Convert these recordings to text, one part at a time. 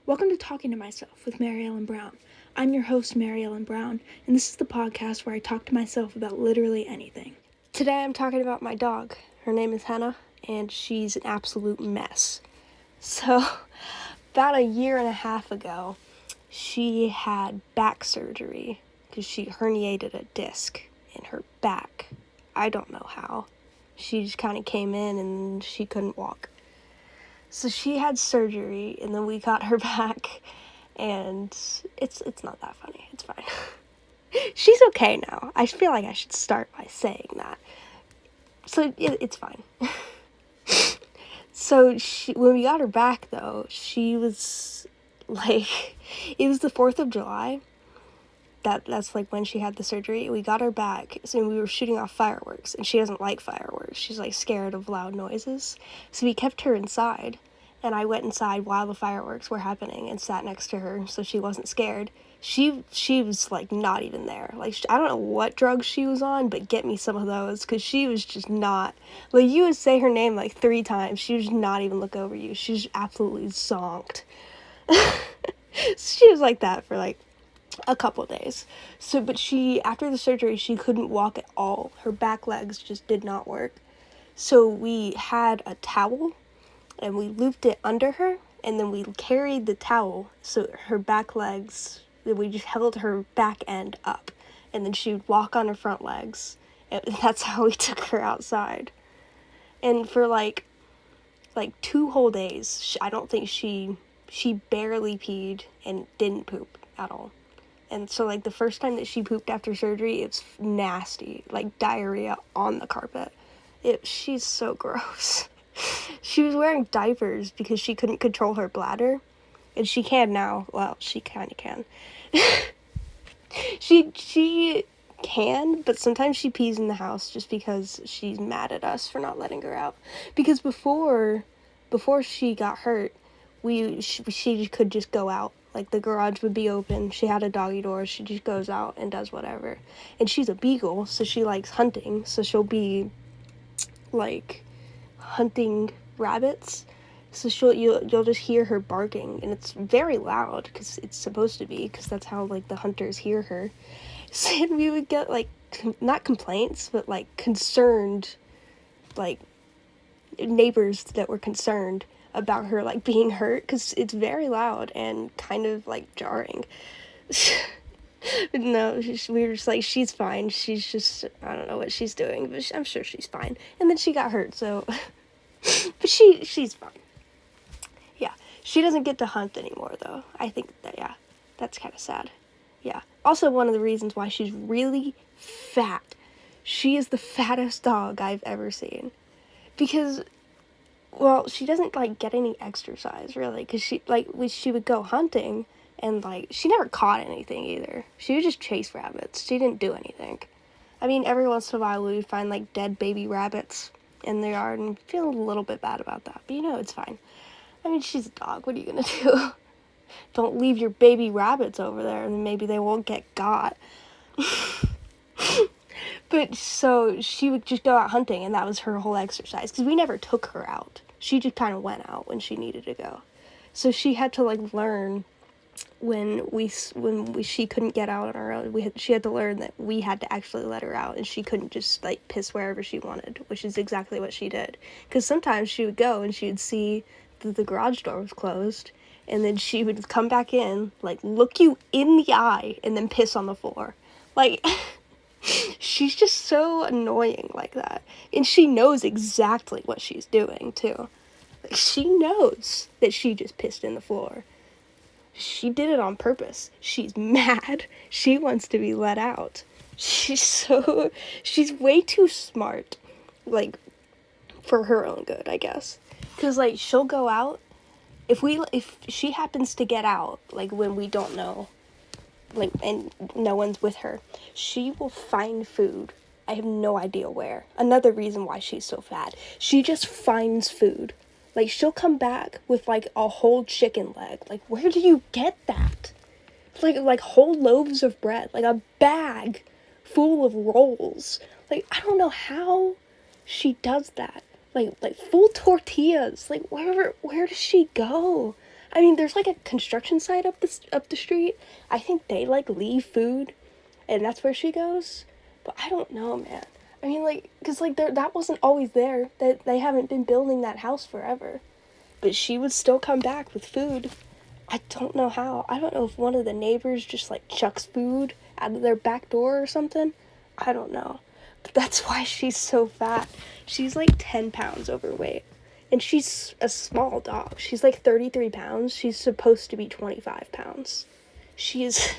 Welcome to Talking to Myself with Mary Ellen Brown. I'm your host, Mary Ellen Brown, and this is the podcast where I talk to myself about literally anything. Today I'm talking about my dog. Her name is Henna, and she's an absolute mess. So, about a year and a half ago, she had back surgery because she herniated a disc in her back. I don't know how. She just kind of came in and she couldn't walk. So she had surgery, and then we got her back, and it's not that funny. It's fine. She's okay now. I feel like I should start by saying that. So it's fine. So when we got her back, though, she was like, it was the 4th of July. That's like when she had the surgery. We got her back, so we were shooting off fireworks, and she doesn't like fireworks. She's like scared of loud noises. So we kept her inside, and I went inside while the fireworks were happening and sat next to her so she wasn't scared. She was like not even there. Like, I don't know what drugs she was on, but get me some of those, because she was just not, like, you would say her name like 3 times, she would just not even look over you. She was absolutely zonked. She was like that for like a couple days. So, but after the surgery, she couldn't walk at all. Her back legs just did not work. So we had a towel, and we looped it under her, and then we carried the towel, so her back legs, we just held her back end up, and then she would walk on her front legs, and that's how we took her outside. And for like 2 whole days, I don't think she barely peed and didn't poop at all. And so, like, the first time that she pooped after surgery, it's nasty, like diarrhea on the carpet. She's so gross. She was wearing diapers because she couldn't control her bladder, and she can now. Well, she kind of can. She can, but sometimes she pees in the house just because she's mad at us for not letting her out. Because before she got hurt, she could just go out. Like, the garage would be open, she had a doggy door, she just goes out and does whatever. And she's a beagle, so she likes hunting, so she'll be, like, hunting rabbits. So you'll just hear her barking, and it's very loud, because it's supposed to be, because that's how, like, the hunters hear her. So, and we would get, like, not complaints, but, like, concerned, like, neighbors that were concerned about her, like, being hurt, because it's very loud and kind of, like, jarring. No, we were just like, she's fine, she's just, I don't know what she's doing, but I'm sure she's fine. And then she got hurt, so, but she's fine. Yeah, she doesn't get to hunt anymore, though. I think that, yeah, that's kind of sad. Yeah, also one of the reasons why she's really fat. She is the fattest dog I've ever seen. Because, well, she doesn't, like, get any exercise, really, because she would go hunting, and, like, she never caught anything, either. She would just chase rabbits. She didn't do anything. I mean, every once in a while, we would find, like, dead baby rabbits in the yard, and feel a little bit bad about that, but, it's fine. I mean, she's a dog. What are you gonna do? Don't leave your baby rabbits over there, and maybe they won't get got. But, so, she would just go out hunting, and that was her whole exercise, because we never took her out. She just kind of went out when she needed to go. So she had to, like, learn when she couldn't get out on her own. She had to learn that we had to actually let her out, and she couldn't just, like, piss wherever she wanted, which is exactly what she did. Because sometimes she would go, and she would see that the garage door was closed, and then she would come back in, like, look you in the eye, and then piss on the floor. Like... She's just so annoying like that. And she knows exactly what she's doing, too. Like, she knows that she just pissed in the floor. She did it on purpose. She's mad. She wants to be let out. She's way too smart, like, for her own good, I guess. Because, like, she'll go out, if she happens to get out, like, when we don't know, like, and no one's with her, she will find food. I have no idea where. Another reason why she's so fat. She just finds food. Like, she'll come back with, like, a whole chicken leg. Like, where do you get that? Like whole loaves of bread. Like, a bag full of rolls. Like, I don't know how she does that. Like full tortillas. Like, where does she go? I mean, there's like a construction site up the street. I think they like leave food, and that's where she goes. But I don't know, man. I mean, like, cause like that wasn't always there. That they haven't been building that house forever. But she would still come back with food. I don't know how. I don't know if one of the neighbors just like chucks food out of their back door or something. I don't know. But that's why she's so fat. She's like 10 pounds overweight. And she's a small dog. She's like 33 pounds. She's supposed to be 25 pounds. She is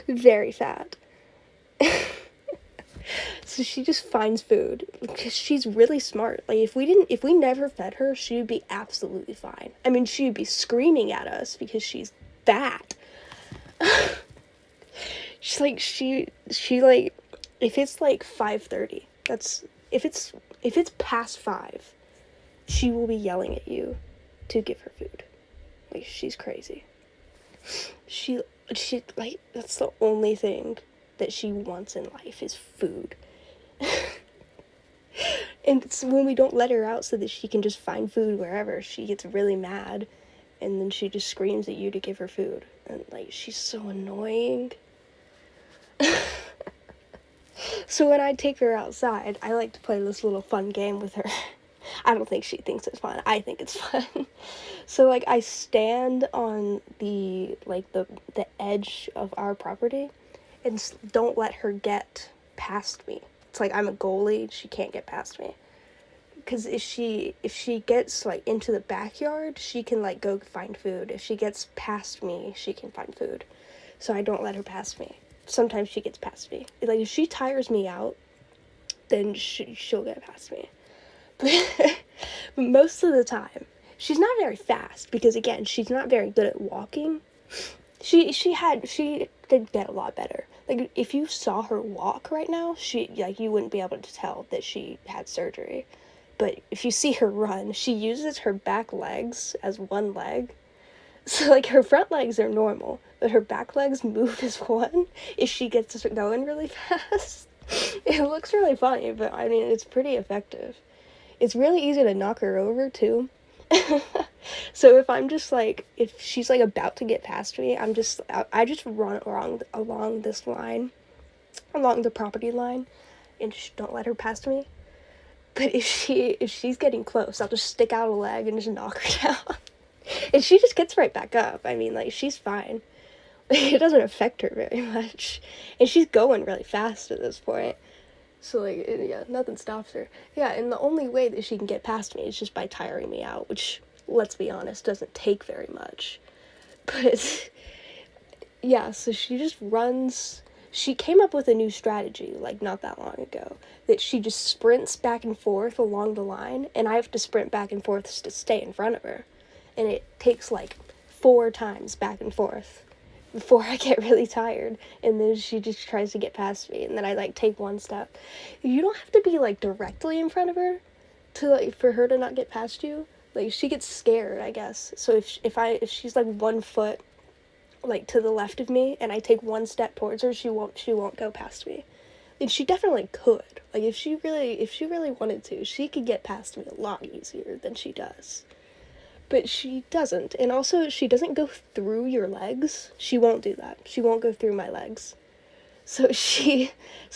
very fat. So she just finds food because she's really smart. Like if we never fed her, she would be absolutely fine. I mean, she would be screaming at us because she's fat. She's like she like if it's like 5:30, that's if it's past 5, she will be yelling at you to give her food. Like she's crazy. She like that's the only thing that she wants in life is food. And it's when we don't let her out so that she can just find food wherever, she gets really mad, and then she just screams at you to give her food. And like she's so annoying. So when I take her outside, I like to play this little fun game with her. I don't think she thinks it's fun. I think it's fun. So like I stand on the edge of our property and don't let her get past me. It's like I'm a goalie, she can't get past me. Because if she gets like into the backyard, she can like go find food. If she gets past me, she can find food. So I don't let her pass me. Sometimes she gets past me. Like if she tires me out, then she'll get past me. But most of the time, she's not very fast because again, she's not very good at walking. She did get a lot better. Like if you saw her walk right now, you wouldn't be able to tell that she had surgery. But if you see her run, she uses her back legs as one leg. So like her front legs are normal, but her back legs move as one if she gets going really fast. It looks really funny, but I mean it's pretty effective. It's really easy to knock her over too. So if she's like about to get past me, I just run along this line, along the property line, and just don't let her pass me. But if she's getting close, I'll just stick out a leg and just knock her down. And she just gets right back up. I mean, like, she's fine. It doesn't affect her very much. And she's going really fast at this point. So, like, yeah, nothing stops her. Yeah, and the only way that she can get past me is just by tiring me out, which, let's be honest, doesn't take very much. But, yeah, so she just runs. She came up with a new strategy, like, not that long ago, that she just sprints back and forth along the line, and I have to sprint back and forth to stay in front of her. And it takes, like, 4 times back and forth before I get really tired, and then she just tries to get past me, and then I, like, take one step. You don't have to be, like, directly in front of her to, like, for her to not get past you. Like, she gets scared, I guess. So if she's, like, 1 foot, like, to the left of me, and I take 1 step towards her, she won't go past me. And she definitely could. Like, if she really wanted to, she could get past me a lot easier than she does. But she doesn't. And also, she doesn't go through your legs. She won't do that. She won't go through my legs. So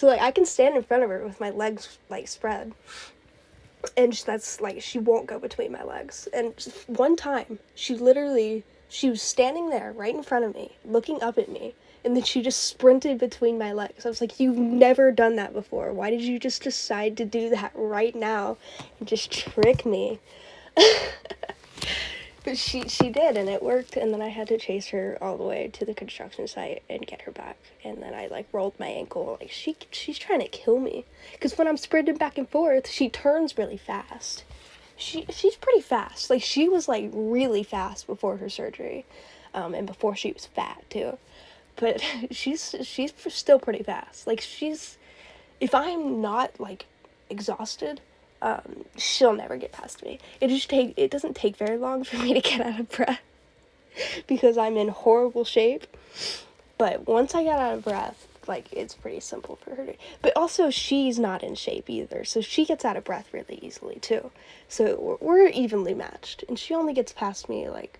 like, I can stand in front of her with my legs, like, spread. And that's, like, she won't go between my legs. And one time, she was standing there right in front of me, looking up at me. And then she just sprinted between my legs. I was like, you've never done that before. Why did you just decide to do that right now and just trick me? But she did, and it worked, and then I had to chase her all the way to the construction site and get her back, and then I, like, rolled my ankle. Like, she's trying to kill me, because when I'm sprinting back and forth, she turns really fast. She's pretty fast. Like, she was, like, really fast before her surgery, and before she was fat, too. But she's still pretty fast. Like, if I'm not, like, exhausted, she'll never get past me. It doesn't take very long for me to get out of breath because I'm in horrible shape. But once I get out of breath, like, it's pretty simple for her to. But also, she's not in shape either, so she gets out of breath really easily too. So we're evenly matched, and she only gets past me like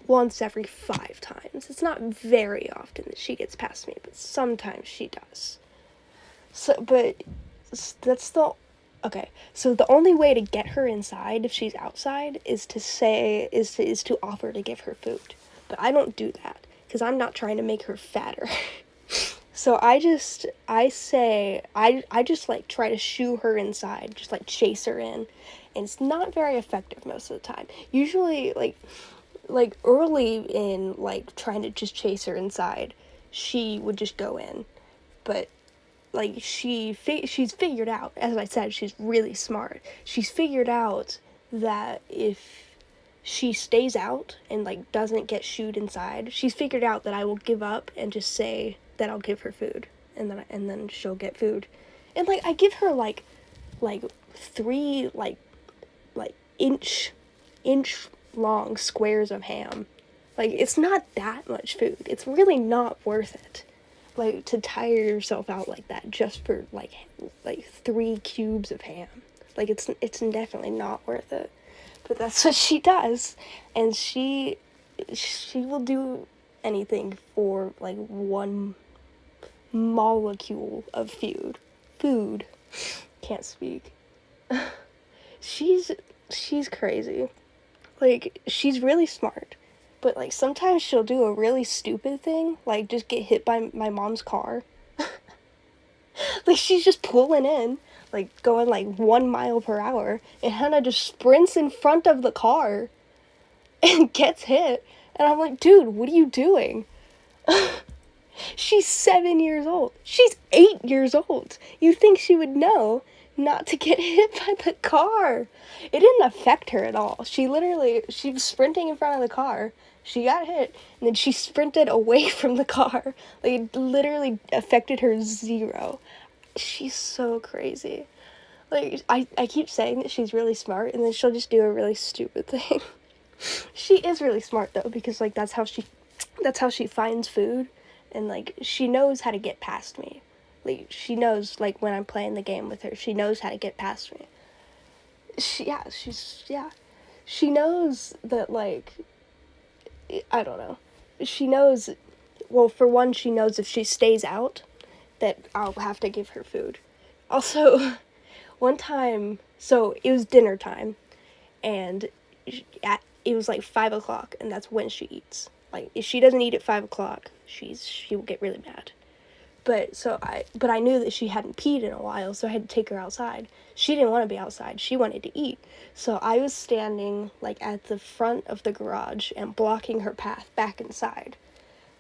once every 5 times. It's not very often that she gets past me, but sometimes she does. So, but that's the okay. So the only way to get her inside if she's outside is to offer to give her food. But I don't do that because I'm not trying to make her fatter. So I just like try to shoo her inside, just like chase her in, and it's not very effective most of the time. Usually like early in like trying to just chase her inside, she would just go in. But like she's figured out, as I said, she's really smart. She's figured out that if she stays out and like doesn't get shooed inside, she's figured out that I will give up and just say that I'll give her food, and then she'll get food. And like I give her like 3 like inch long squares of ham. Like it's not that much food. It's really not worth it. Like to tire yourself out like that just for like 3 cubes of ham. Like it's definitely not worth it. But that's what she does, and she will do anything for like 1 molecule of food. Can't speak. She's crazy. Like she's really smart, but like sometimes she'll do a really stupid thing, like just get hit by my mom's car. Like she's just pulling in, like going like 1 mile per hour, and Hannah just sprints in front of the car and gets hit. And I'm like, dude, what are you doing? She's 7 years old. She's 8 years old. You'd think she would know not to get hit by the car. It didn't affect her at all. She was sprinting in front of the car. She got hit, and then she sprinted away from the car. Like, it literally affected her 0. She's so crazy. Like, I keep saying that she's really smart, and then she'll just do a really stupid thing. She is really smart, though, because, like, that's how she finds food, and, like, she knows how to get past me. Like, she knows, like, when I'm playing the game with her, she knows how to get past me. She knows that, like, I don't know. She knows, well, for one, she knows if she stays out, that I'll have to give her food. Also, one time, so it was dinner time, and it was like 5 o'clock, and that's when she eats. Like, if she doesn't eat at 5 o'clock, she will get really mad. But I knew that she hadn't peed in a while, so I had to take her outside. She didn't want to be outside. She wanted to eat. So I was standing, like, at the front of the garage and blocking her path back inside.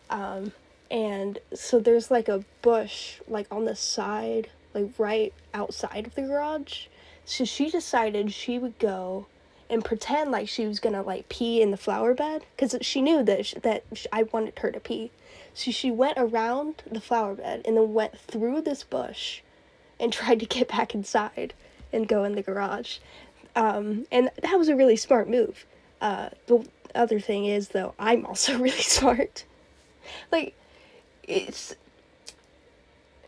And so there's, like, a bush, like, on the side, like, right outside of the garage. So she decided she would go and pretend like she was gonna, like, pee in the flower bed, because she knew that I wanted her to pee. So she went around the flower bed and then went through this bush and tried to get back inside and go in the garage. And that was a really smart move. The other thing is, though, I'm also really smart. Like,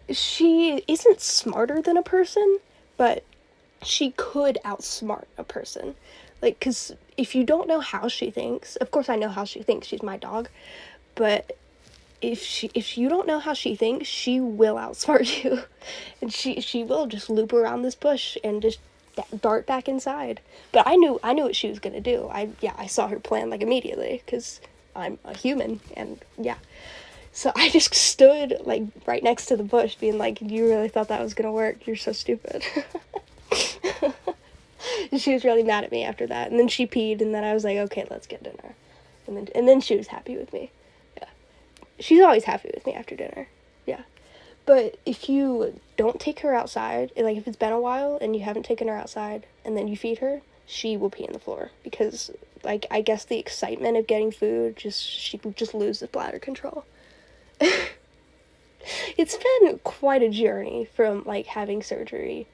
she isn't smarter than a person, but she could outsmart a person. Like, because if you don't know how she thinks, of course I know how she thinks, she's my dog, but if you don't know how she thinks, she will outsmart you. And she will just loop around this bush and just dart back inside. But I knew what she was gonna do. I saw her plan, like, immediately, because I'm a human, and yeah. So I just stood, like, right next to the bush, being like, you really thought that was gonna work? You're so stupid. And she was really mad at me after that. And then she peed, and then I was like, okay, let's get dinner. And then she was happy with me. Yeah. She's always happy with me after dinner. Yeah. But if you don't take her outside, like, if it's been a while and you haven't taken her outside, and then you feed her, she will pee on the floor. Because, like, I guess the excitement of getting food, she just loses bladder control. It's been quite a journey from, like, having surgery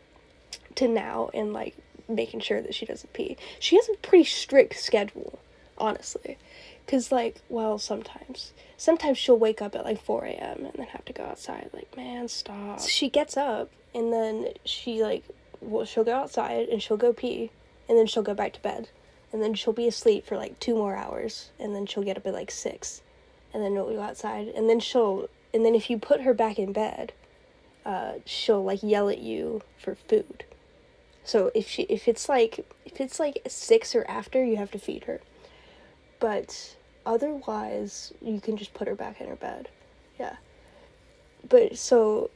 to now, and, like, making sure that she doesn't pee. She has a pretty strict schedule, honestly. Because, like, well, sometimes she'll wake up at, like, 4 a.m. and then have to go outside. Like, man, stop. So she gets up, and then she, like, well, she'll go outside, and she'll go pee, and then she'll go back to bed. and then she'll be asleep for like 2 more hours, and then she'll get up at like 6, and then we'll go outside, and then if you put her back in bed, she'll like yell at you for food. So if it's like 6 or after, you have to feed her. But otherwise, you can just put her back in her bed. Yeah. But so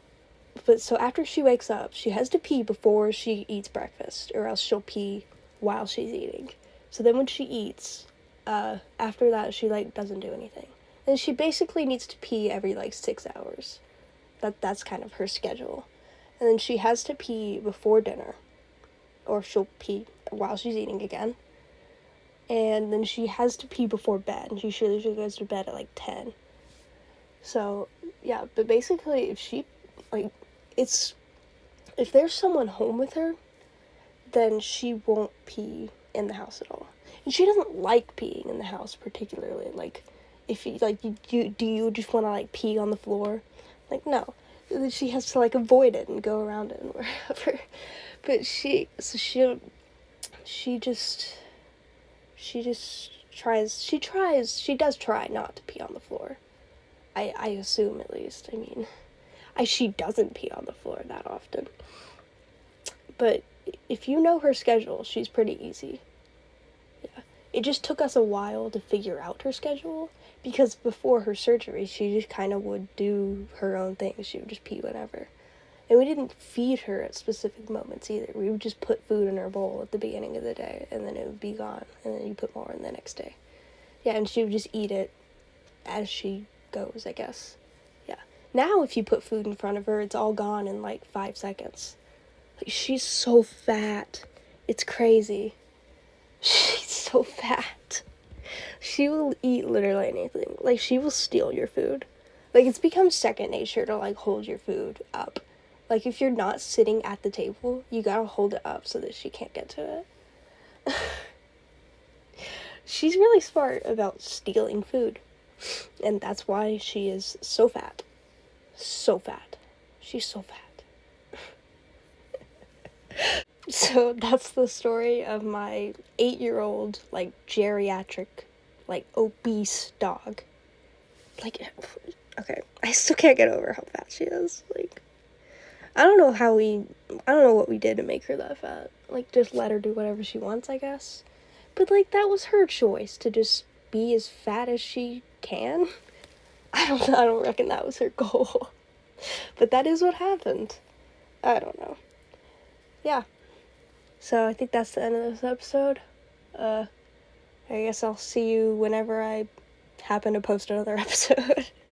after she wakes up, she has to pee before she eats breakfast, or else she'll pee while she's eating. So then when she eats, after that, she like doesn't do anything. And she basically needs to pee every like 6 hours. That's kind of her schedule. And then she has to pee before dinner, or she'll pee while she's eating again. And then she has to pee before bed, and she usually goes to bed at like 10. So, yeah, but basically, if there's someone home with her, then she won't pee in the house at all. And she doesn't like peeing in the house particularly. Like, if you, like, do you just want to, like, pee on the floor? Like, no. She has to, like, avoid it and go around it and wherever. But she does try not to pee on the floor. I assume, at least. I mean, she doesn't pee on the floor that often. But if you know her schedule, she's pretty easy. Yeah. It just took us a while to figure out her schedule, because before her surgery, she just kind of would do her own thing. She would just pee whenever. And we didn't feed her at specific moments either. We would just put food in her bowl at the beginning of the day, and then it would be gone, and then you put more in the next day. Yeah, and she would just eat it as she goes, I guess. Yeah. Now if you put food in front of her, it's all gone in like 5 seconds. Like, she's so fat. It's crazy. She's so fat. She will eat literally anything. Like, she will steal your food. Like, it's become second nature to, like, hold your food up. Like, if you're not sitting at the table, you gotta hold it up so that she can't get to it. She's really smart about stealing food. And that's why she is so fat. So fat. She's so fat. So that's the story of my 8-year-old, like, geriatric, like, obese dog. Like, okay, I still can't get over how fat she is. Like, I don't know what we did to make her that fat. Like, just let her do whatever she wants, I guess. But, like, that was her choice to just be as fat as she can. I don't reckon that was her goal. But that is what happened. I don't know. Yeah. So I think that's the end of this episode. I guess I'll see you whenever I happen to post another episode.